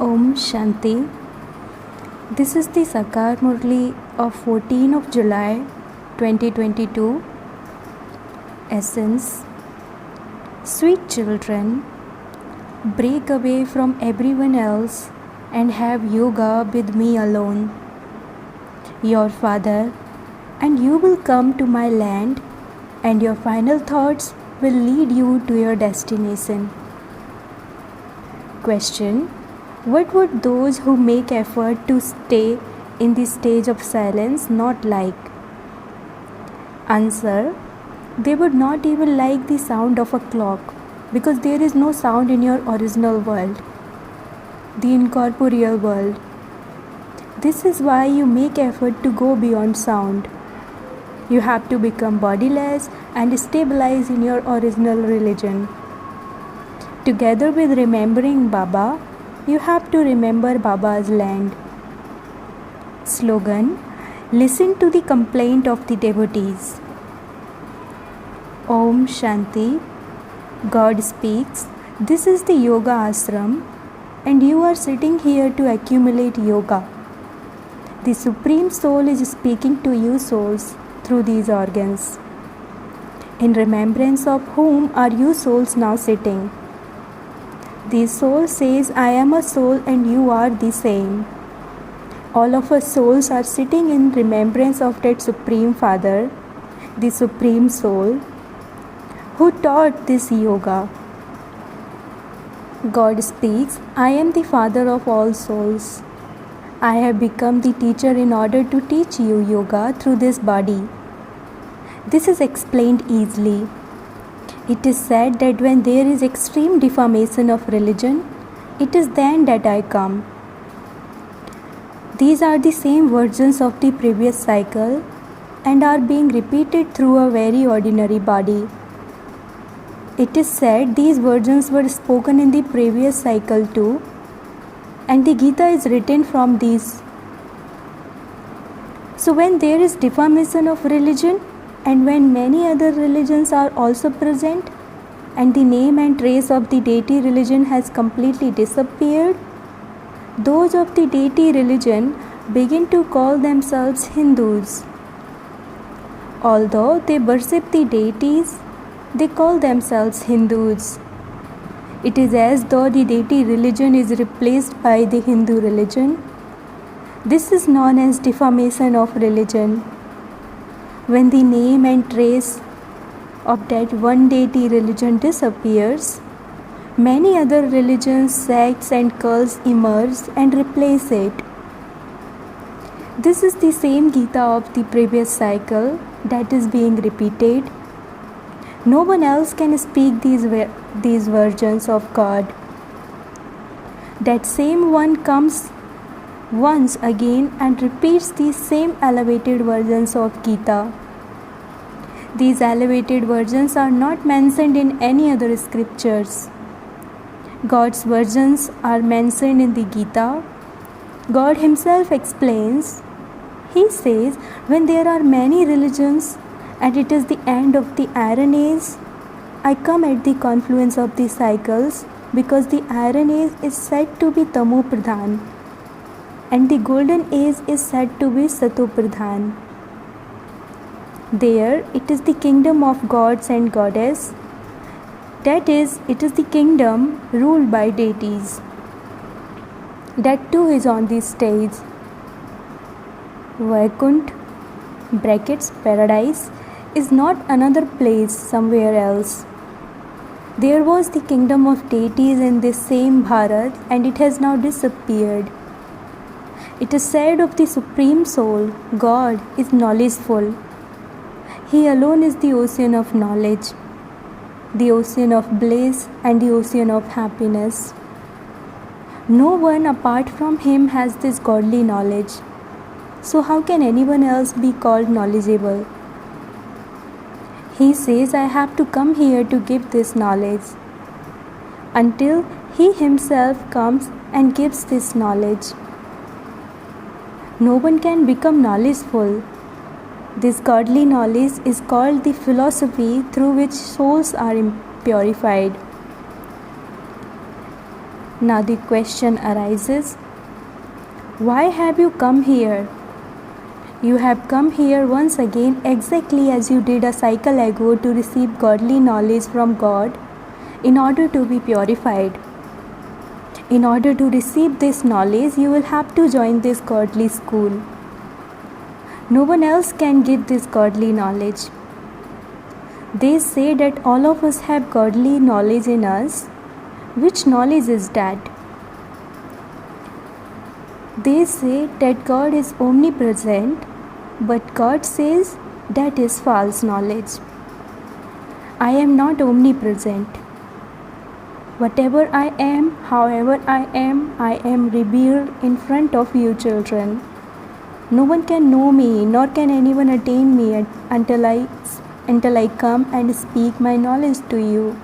Om Shanti. This is the Sakar Murli of 14 of July 2022. Essence. Sweet children, break away from everyone else and have yoga with me alone. Your father and you will come to my land, and your final thoughts will lead you to your destination. Question. What would those who make effort to stay in the stage of silence not like? Answer. They would not even like the sound of a clock, because there is no sound in your original world, the incorporeal world. This is why you make effort to go beyond sound. You have to become bodiless and stabilize in your original religion. Together with remembering Baba, you have to remember Baba's land. Slogan. Listen to the complaint of the devotees. Om Shanti. God speaks. This is the yoga ashram, and you are sitting here to accumulate yoga. The Supreme Soul is speaking to you souls through these organs. In remembrance of whom are you souls now sitting? The soul says, I am a soul and you are the same. All of us souls are sitting in remembrance of that Supreme Father, the Supreme Soul, who taught this yoga. God speaks, I am the Father of all souls. I have become the teacher in order to teach you yoga through this body. This is explained easily. It is said that when there is extreme deformation of religion, it is then that I come. These are the same versions of the previous cycle and are being repeated through a very ordinary body. It is said these versions were spoken in the previous cycle too, and the Gita is written from these. So when there is deformation of religion, and when many other religions are also present, and the name and trace of the deity religion has completely disappeared, those of the deity religion begin to call themselves Hindus. Although they worship the deities, they call themselves Hindus. It is as though the deity religion is replaced by the Hindu religion. This is known as deformation of religion. When the name and trace of that one deity religion disappears, many other religions, sects and cults emerge and replace it. This is the same Gita of the previous cycle that is being repeated. No one else can speak these versions of God. That same one comes once again and repeats these same elevated versions of Gita. These elevated versions are not mentioned in any other scriptures. God's versions are mentioned in the Gita. God Himself explains. He says, when there are many religions and it is the end of the iron age, I come at the confluence of the cycles, because the iron age is said to be Tamu Pradhan and the golden age is said to be Sato Pradhan. There it is the kingdom of gods and goddess. That is, it is the kingdom ruled by deities. That too is on the stage. Vaikunt (paradise) is not another place somewhere else. There was the kingdom of deities in this same Bharat, and it has now disappeared. It is said of the Supreme Soul, God is knowledgeful. He alone is the ocean of knowledge, the ocean of bliss and the ocean of happiness. No one apart from Him has this godly knowledge. So how can anyone else be called knowledgeable? He says, I have to come here to give this knowledge, until He Himself comes and gives this knowledge. No one can become knowledgeful. This godly knowledge is called the philosophy through which souls are purified. Now the question arises, why have you come here? You have come here once again exactly as you did a cycle ago to receive godly knowledge from God in order to be purified. In order to receive this knowledge, you will have to join this godly school. No one else can give this godly knowledge. They say that all of us have godly knowledge in us. Which knowledge is that? They say that God is omnipresent, but God says that is false knowledge. I am not omnipresent. Whatever I am, however I am revealed in front of you children. No one can know me, nor can anyone attain me until I come and speak my knowledge to you.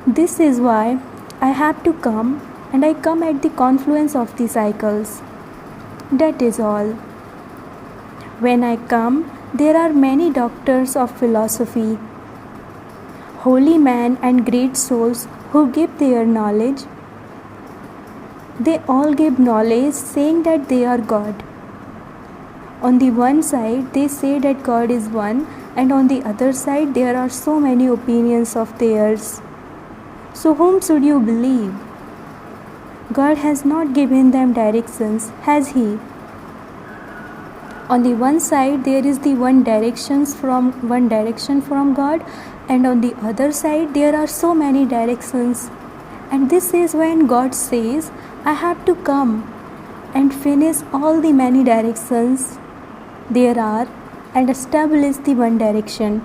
This is why I have to come, and I come at the confluence of the cycles. That is all. When I come, there are many doctors of philosophy, holy men and great souls who give their knowledge. They all give knowledge saying that they are God. On the one side, they say that God is one, and on the other side, there are so many opinions of theirs. So whom should you believe? God has not given them directions, has He? On the one side, there is the one direction from God, and on the other side, there are so many directions. And this is when God says, I have to come and finish all the many directions there are and establish the one direction.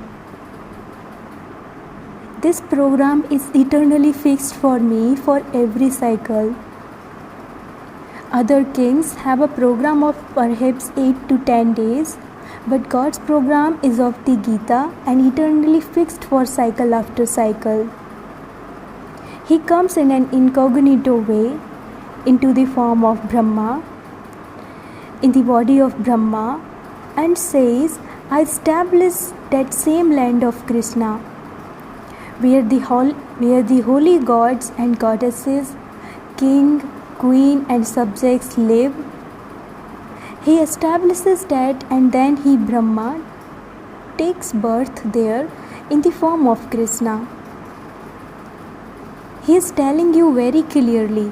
This program is eternally fixed for me for every cycle. Other kings have a program of perhaps 8 to 10 days, but God's program is of the Gita and eternally fixed for cycle after cycle. He comes in an incognito way into the form of Brahma, in the body of Brahma, and says, I establish that same land of Krishna, where the holy gods and goddesses, king, queen and subjects live. He establishes that, and then he, Brahma, takes birth there in the form of Krishna. He is telling you very clearly,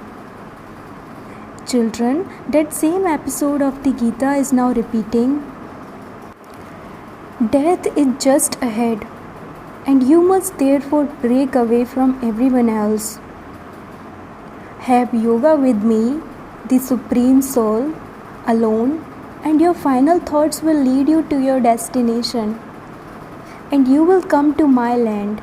children, that same episode of the Gita is now repeating. Death is just ahead, and you must therefore break away from everyone else. Have yoga with me, the Supreme Soul, alone, and your final thoughts will lead you to your destination, and you will come to my land.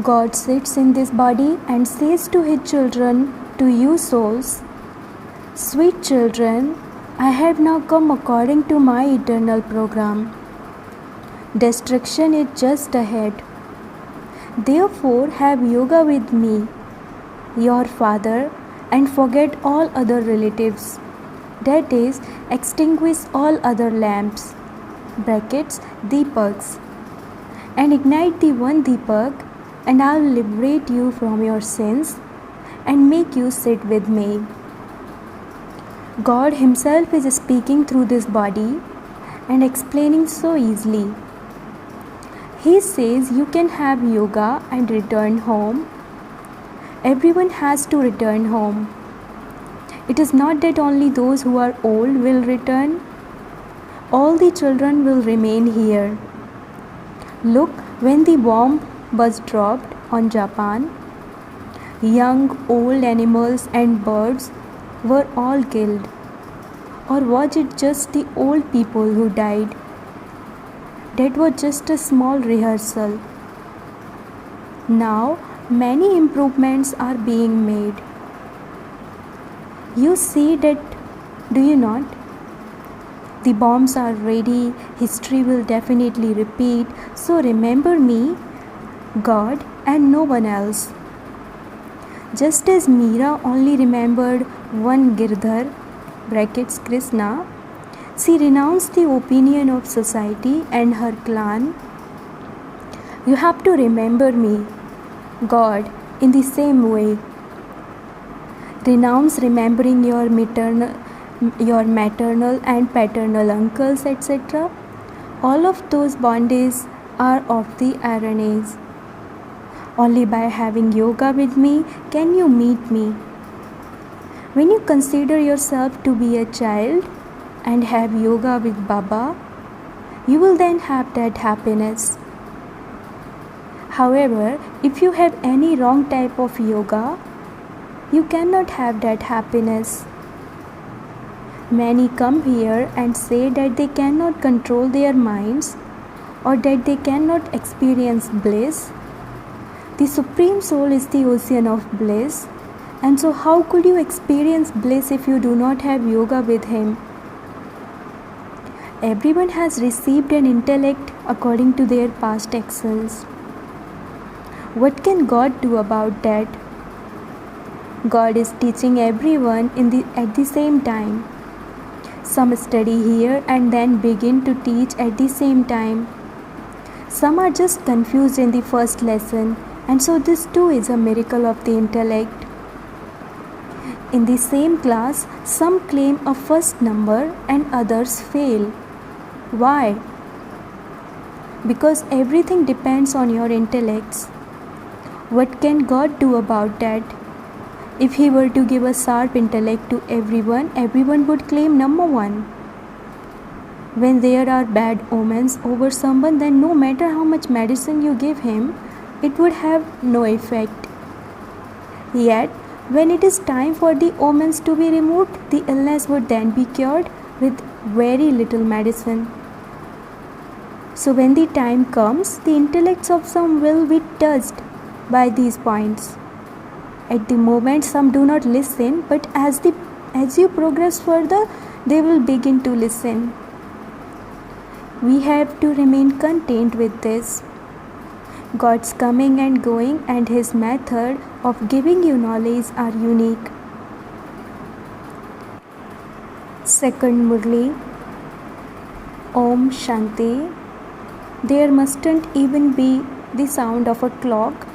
God sits in this body and says to His children, to you souls, sweet children, I have now come according to my eternal program. Destruction is just ahead. Therefore, have yoga with me, your father, and forget all other relatives. That is, extinguish all other lamps, deepaks, and ignite the one deepak, and I will liberate you from your sins and make you sit with me. God Himself is speaking through this body and explaining so easily. He says you can have yoga and return home. Everyone has to return home. It is not that only those who are old will return. All the children will remain here. Look, when the bomb was dropped on Japan, young, old animals and birds were all killed. Or was it just the old people who died? That was just a small rehearsal. Now, many improvements are being made. You see that, do you not? The bombs are ready, history will definitely repeat, so remember me, God, and no one else. Just as Meera only remembered one Girdhar, Krishna, she renounced the opinion of society and her clan. You have to remember me, God, In the same way, renounce remembering your maternal and paternal uncles, etc. All of those bondages are of the RNAs. Only by having yoga with me can you meet me. When you consider yourself to be a child and have yoga with Baba, you will then have that happiness. However, if you have any wrong type of yoga, you cannot have that happiness. Many come here and say that they cannot control their minds or that they cannot experience bliss. The Supreme Soul is the ocean of bliss, and so how could you experience bliss if you do not have yoga with Him? Everyone has received an intellect according to their past actions. What can God do about that? God is teaching everyone at the same time. Some study here and then begin to teach at the same time. Some are just confused in the first lesson, and so this too is a miracle of the intellect. In the same class, some claim a first number and others fail. Why? Because everything depends on your intellects. What can God do about that? If He were to give a sharp intellect to everyone would claim number one. When there are bad omens over someone, then no matter how much medicine you give him, it would have no effect. Yet, when it is time for the omens to be removed, the illness would then be cured with very little medicine. So when the time comes, the intellects of some will be touched by these points. At the moment, some do not listen, but as you progress further, they will begin to listen. We have to remain content with this. God's coming and going and His method of giving you knowledge are unique. Second Murli. Om Shanti. There mustn't even be the sound of a clock,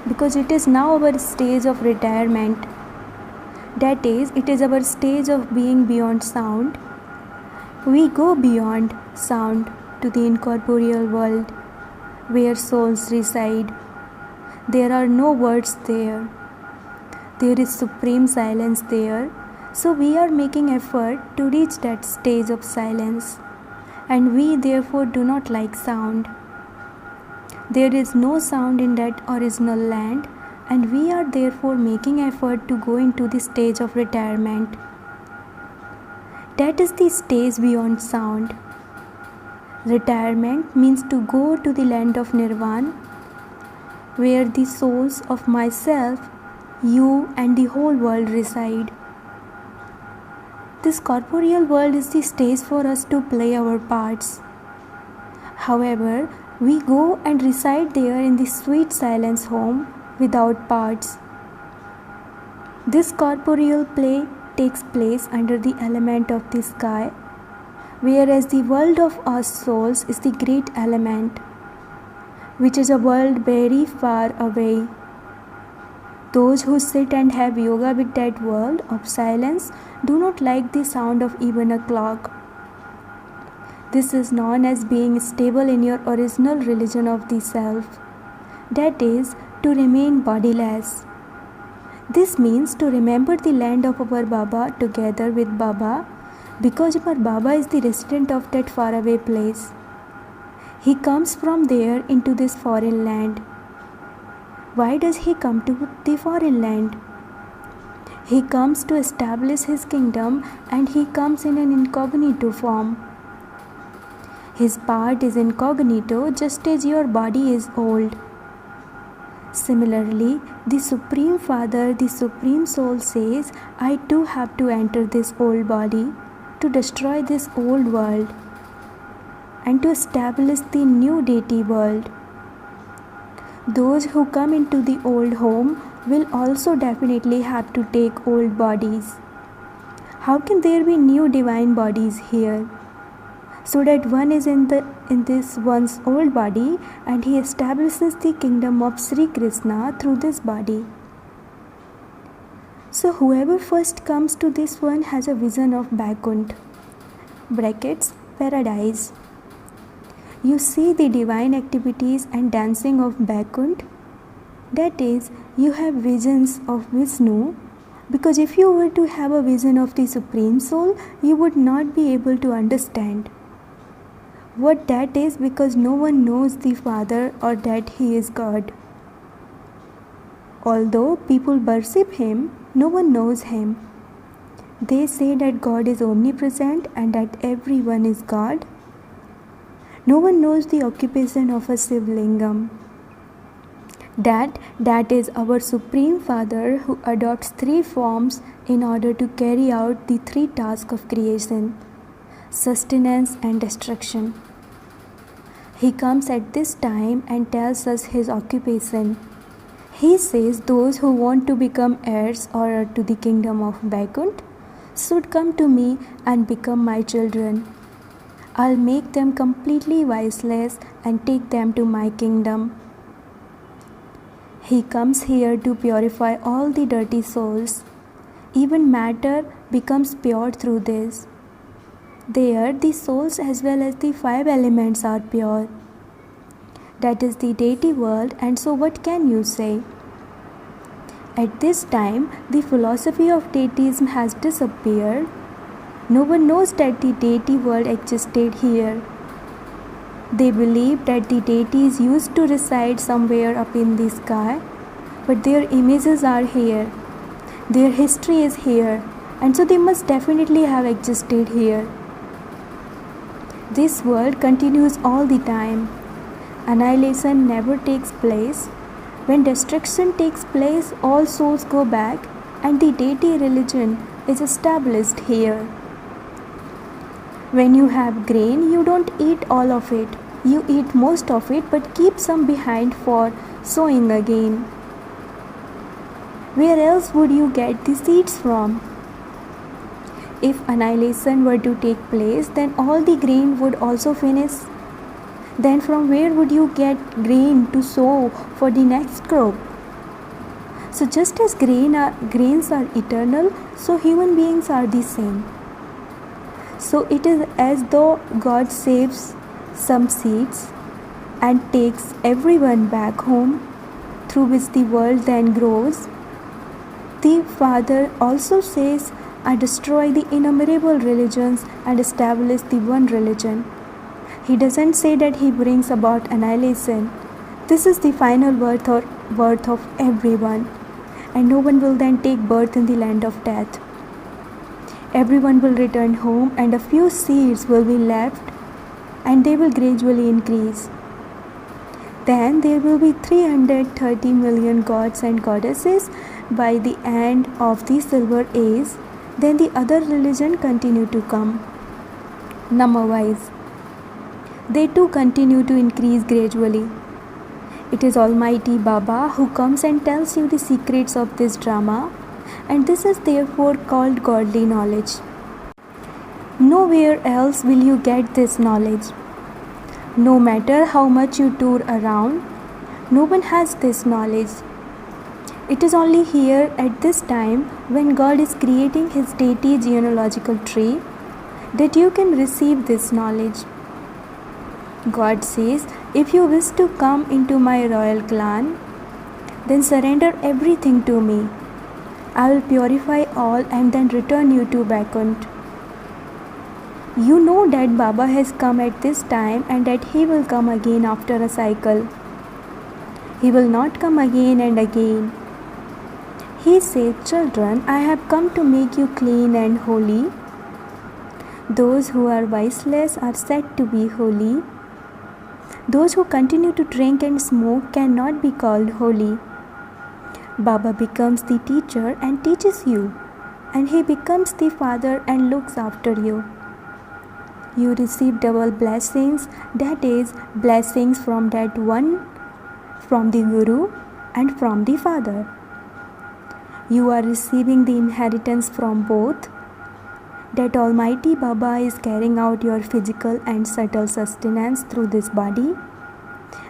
because it is now our stage of retirement. That is, it is our stage of being beyond sound. We go beyond sound to the incorporeal world, where souls reside. There are no words there. There is supreme silence there. So we are making effort to reach that stage of silence, and we therefore do not like sound. There is no sound in that original land, and we are therefore making effort to go into the stage of retirement. That is the stage beyond sound. Retirement means to go to the land of Nirvana, where the souls of myself, you, and the whole world reside. This corporeal world is the stage for us to play our parts. However, we go and reside there in the sweet silence home without parts. This corporeal play takes place under the element of the sky, whereas the world of us souls is the great element, which is a world very far away. Those who sit and have yoga with that world of silence do not like the sound of even a clock. This is known as being stable in your original religion of the self, that is, to remain bodiless. This means to remember the land of our Baba together with Baba, because our Baba is the resident of that faraway place. He comes from there into this foreign land. Why does He come to the foreign land? He comes to establish His kingdom, and He comes in an incognito form. His part is incognito, just as your body is old. Similarly, the Supreme Father, the Supreme Soul says, I too have to enter this old body to destroy this old world and to establish the new deity world. Those who come into the old home will also definitely have to take old bodies. How can there be new divine bodies here? so that one is in this one's old body, and he establishes the kingdom of Sri Krishna through this body. So whoever first comes to this one has a vision of Vaikuntha (paradise). You see the divine activities and dancing of Vaikuntha. That is, you have visions of Vishnu, because if you were to have a vision of the Supreme Soul, you would not be able to understand what that is, because no one knows the Father or that He is God. Although people worship Him, no one knows Him. They say that God is omnipresent and that everyone is God. No one knows the occupation of a Shiv Lingam. That is our Supreme Father, who adopts 3 forms in order to carry out the 3 tasks of creation, sustenance and destruction. He comes at this time and tells us his occupation. He says those who want to become heirs or to the kingdom of Vaikuntha should come to me and become my children. I'll make them completely voiceless and take them to my kingdom. He comes here to purify all the dirty souls. Even matter becomes pure through this. There, the souls as well as the 5 elements are pure. That is the deity world, and so what can you say? At this time, the philosophy of deityism has disappeared. No one knows that the deity world existed here. They believe that the deities used to reside somewhere up in the sky, but their images are here. Their history is here, and so they must definitely have existed here. This world continues all the time. Annihilation never takes place. When destruction takes place, all souls go back, and the deity religion is established here. When you have grain, you don't eat all of it. You eat most of it, but keep some behind for sowing again. Where else would you get the seeds from? If annihilation were to take place, then all the grain would also finish. Then from where would you get grain to sow for the next crop? So just as grains are eternal, so human beings are the same. So it is as though God saves some seeds and takes everyone back home, through which the world then grows. The Father also says, I destroy the innumerable religions and establish the one religion. He doesn't say that he brings about annihilation. This is the final birth of everyone, and no one will then take birth in the land of death. Everyone will return home, and a few seeds will be left, and they will gradually increase. Then there will be 330 million gods and goddesses by the end of the Silver Age. Then the other religion continue to come, number-wise. They too continue to increase gradually. It is Almighty Baba who comes and tells you the secrets of this drama, and this is therefore called godly knowledge. Nowhere else will you get this knowledge. No matter how much you tour around, no one has this knowledge. It is only here at this time, when God is creating his deity genealogical tree, that you can receive this knowledge. God says, if you wish to come into my royal clan, then surrender everything to me. I will purify all and then return you to Vaikuntha. You know that Baba has come at this time and that he will come again after a cycle. He will not come again and again. He said, children, I have come to make you clean and holy. Those who are viceless are said to be holy. Those who continue to drink and smoke cannot be called holy. Baba becomes the teacher and teaches you, and he becomes the father and looks after you. You receive double blessings, that is, blessings from that one, from the Guru and from the Father. You are receiving the inheritance from both. that Almighty Baba is carrying out your physical and subtle sustenance through this body,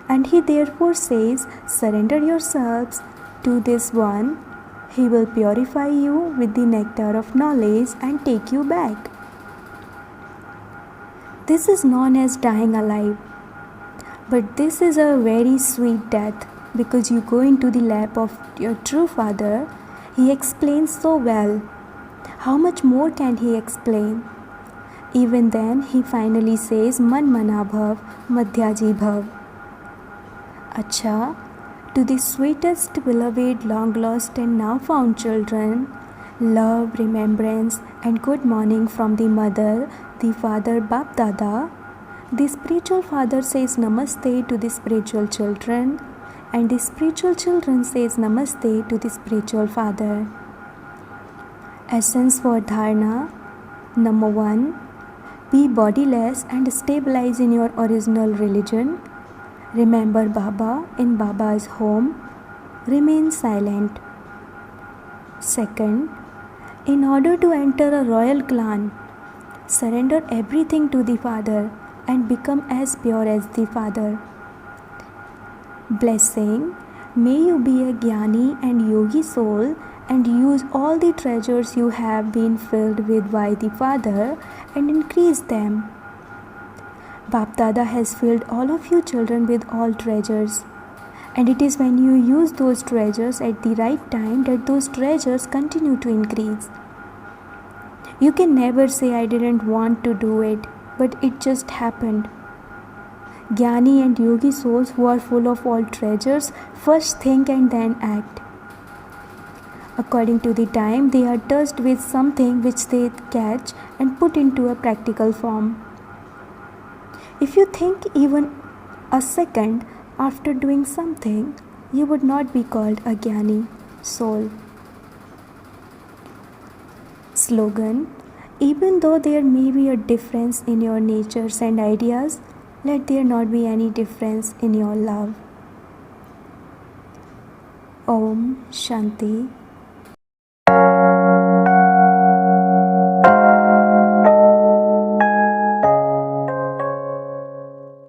and He therefore says, surrender yourselves to this one. He will purify you with the nectar of knowledge and take you back. This is known as dying alive. But this is a very sweet death, because you go into the lap of your true Father. He explains so well. How much more can He explain? Even then, He finally says, Man mana bhav, madhyaji bhav. Acha, to the sweetest, beloved, long lost and now found children, love, remembrance, and good morning from the mother, the father, Bap Dada. The spiritual father says namaste to the spiritual children, and the spiritual children says namaste to the spiritual father. Essence for dharana. Number 1. Be bodiless and stabilize in your original religion. Remember Baba in Baba's home. Remain silent. Second, in order to enter a royal clan, surrender everything to the Father and become as pure as the Father. Blessing. May you be a Jnani and Yogi soul and use all the treasures you have been filled with by the Father and increase them. Bap Dada has filled all of you children with all treasures, and it is when you use those treasures at the right time that those treasures continue to increase. You can never say, I didn't want to do it, but it just happened. Jnani and Yogi souls who are full of all treasures first think and then act. According to the time, they are touched with something which they catch and put into a practical form. If you think even a second after doing something, you would not be called a Jnani soul. Slogan. Even though there may be a difference in your natures and ideas, let there not be any difference in your love. Om Shanti.